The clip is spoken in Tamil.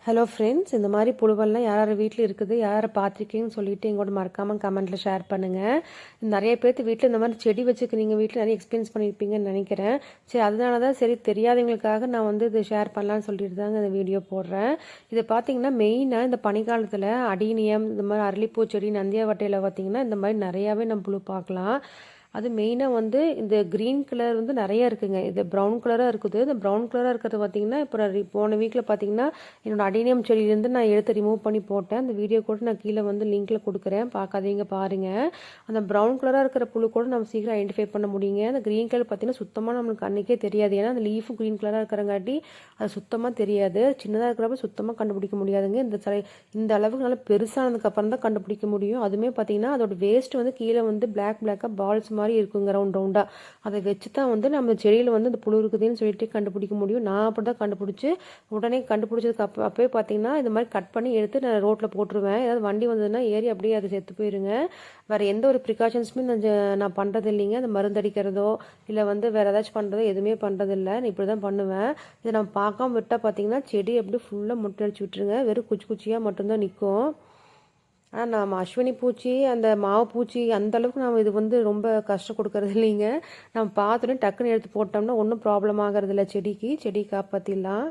ஹலோ ஃப்ரெண்ட்ஸ், இந்த மாதிரி புழுவெல்லாம் யார் வீட்டில் இருக்குது, யாரை பார்த்துருக்கீங்கன்னு சொல்லிட்டு எங்களோட மறக்காமல் கமெண்ட்டில் ஷேர் பண்ணுங்கள். நிறைய பேர்த்து வீட்டில் இந்த மாதிரி செடி வச்சுக்கிறீங்க, வீட்டில் நிறைய எக்ஸ்பீரியன்ஸ் பண்ணியிருப்பீங்கன்னு நினைக்கிறேன். சரி, அதனால தான் சரி தெரியாதவங்களுக்காக நான் வந்து இது ஷேர் பண்ணலான்னு சொல்லிட்டு தாங்க இந்த வீடியோ போடுறேன். இதை பார்த்தீங்கன்னா மெயினாக இந்த பனிக்காலத்தில் அடீனியம், இந்த மாதிரி அரளிப்பூ செடி, நந்தியாவட்டையில் பார்த்தீங்கன்னா இந்த மாதிரி நிறையாவே நம்ம புழு பார்க்கலாம். அது மெயினாக வந்து இந்த க்ரீன் கலர் வந்து நிறையா இருக்குங்க. இது ப்ரௌன் கலராக இருக்குது. இந்த ப்ரௌன் கலராக இருக்கிறது பார்த்தீங்கன்னா இப்போ போன வீக்கில் பார்த்தீங்கன்னா என்னோடய அடீனியம் செடியிலேருந்து நான் எடுத்து ரிமூவ் பண்ணி போட்டேன். அந்த வீடியோ கூட நான் கீழே வந்து லிங்க்கில் கொடுக்குறேன், பார்க்காதீங்க பாருங்கள். அந்த ப்ரௌன் கலராக இருக்கிற புழு கூட நம்ம சீக்கிரம் ஐடென்டிஃபை பண்ண முடியுங்க. அந்த க்ரீன் கலர் பார்த்தீங்கன்னா சுத்தமாக நம்மளுக்கு அன்றைக்கே தெரியாது. ஏன்னா அந்த லீஃபும் க்ரீன் கலராக இருக்கிறங்காட்டி அது சுத்தமாக தெரியாது. சின்னதாக இருக்கிறப்ப சுத்தமாக கண்டுபிடிக்க முடியாதுங்க. இந்த அளவுக்கு நல்லா பெருசானதுக்கப்புறம் தான் கண்டுபிடிக்க முடியும். அதுவுமே பார்த்தீங்கன்னா அதோட வேஸ்ட் வந்து கீழே வந்து பிளாக்காக பால்ஸ் மாதிரி இருக்குங்க, ரவுண்டாக. அதை வச்சு தான் வந்து நம்ம செடியில் வந்து அந்த புழு இருக்குதுன்னு சொல்லிட்டு கண்டுபிடிக்க முடியும். நான் அப்படி தான் கண்டுபிடிச்சி உடனே கண்டுபிடிச்சதுக்கு அப்போவே பார்த்தீங்கன்னா இந்த மாதிரி கட் பண்ணி எடுத்து நான் ரோட்டில் போட்டுருவேன். ஏதாவது வண்டி வந்ததுன்னா ஏறி அப்படியே அதை செத்து போயிருங்க. வேறு எந்த ஒரு ப்ரிகாஷன்ஸுமே நான் பண்ணுறது இல்லைங்க. அந்த மருந்தடிக்கிறதோ இல்லை வந்து வேறு ஏதாச்சும் பண்ணுறதோ எதுவுமே பண்ணுறதில்ல. நான் இப்படி தான் பண்ணுவேன். இதை நம்ம பார்க்காம விட்டால் பார்த்தீங்கன்னா செடி அப்படியே ஃபுல்லாக முட்டை அடிச்சு விட்டுருங்க. வெறும் குச்சி குச்சியாக மட்டும்தான் நிற்கும். ஆனால் நம்ம அஸ்வினி பூச்சி, அந்த மாவு பூச்சி அந்தளவுக்கு நம்ம இது வந்து ரொம்ப கஷ்டம் கொடுக்கறது இல்லைங்க. நம்ம பார்த்துட்டு டக்குன்னு எடுத்து போட்டோம்னா ஒன்றும் ப்ராப்ளம் ஆகிறது இல்லை. செடி காப்பாற்றிடலாம்.